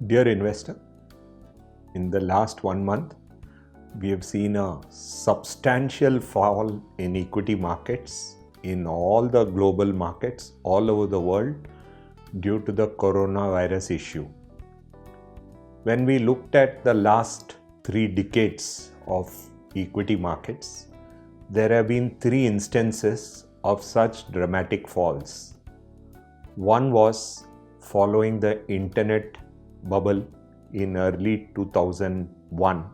Dear investor, in the last 1 month, we have seen a substantial fall in equity markets in all the global markets all over the world due to the coronavirus issue. When we looked at the last 3 decades of equity markets, there have been 3 instances of such dramatic falls. One was following the internet bubble in early 2001,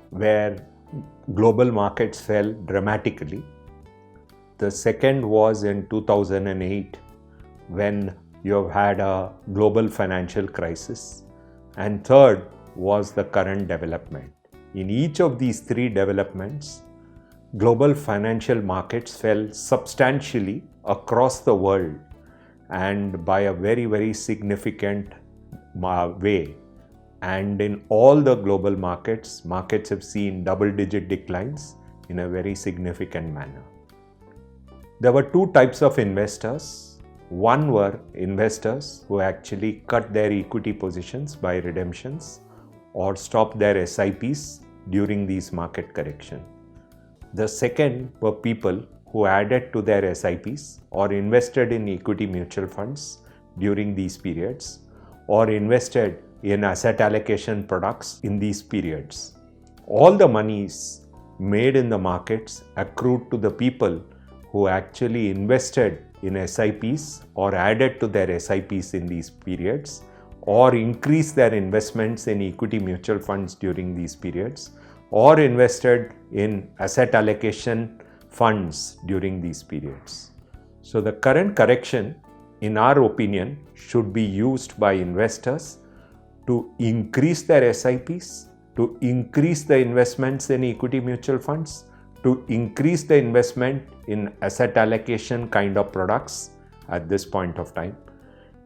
where global markets fell dramatically. The second was in 2008, when you have had a global financial crisis. And third was the current development. In each of these 3 developments, global financial markets fell substantially across the world and by a very, very significant way. And in all the global markets have seen double-digit declines in a very significant manner. There were 2 types of investors. One were investors who actually cut their equity positions by redemptions or stopped their SIPs during these market corrections. The second were people who added to their SIPs or invested in equity mutual funds during these periods or invested in asset allocation products in these periods. All the monies made in the markets accrued to the people who actually invested in SIPs or added to their SIPs in these periods or increased their investments in equity mutual funds during these periods or invested in asset allocation funds during these periods. So the current correction, in our opinion, should be used by investors to increase their SIPs, to increase the investments in equity mutual funds, to increase the investment in asset allocation kind of products at this point of time.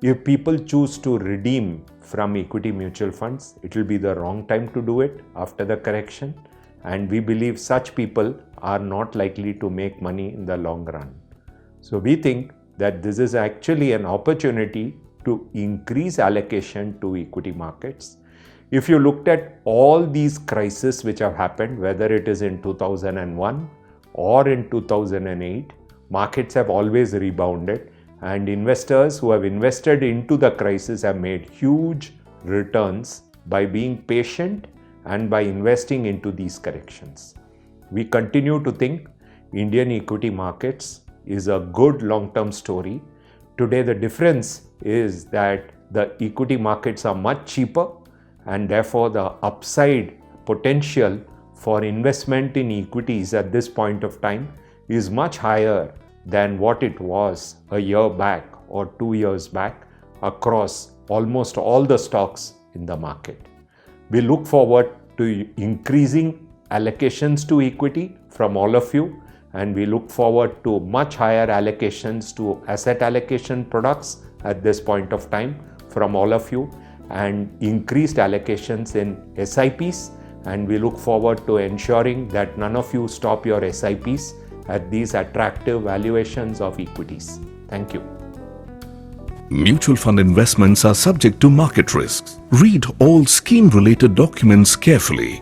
If people choose to redeem from equity mutual funds, it will be the wrong time to do it after the correction, and we believe such people are not likely to make money in the long run. So we think that this is actually an opportunity to increase allocation to equity markets. If you looked at all these crises which have happened, whether it is in 2001 or in 2008, markets have always rebounded, and investors who have invested into the crisis have made huge returns by being patient and by investing into these corrections. We continue to think Indian equity markets is a good long-term story. Today the difference is that the equity markets are much cheaper, and therefore the upside potential for investment in equities at this point of time is much higher than what it was a year back or 2 years back across almost all the stocks in the market. We look forward to increasing allocations to equity from all of you, and we look forward to much higher allocations to asset allocation products at this point of time from all of you, and increased allocations in SIPs, and we look forward to ensuring that none of you stop your SIPs at these attractive valuations of equities. Thank you. Mutual fund investments are subject to market risks. Read all scheme-related documents carefully.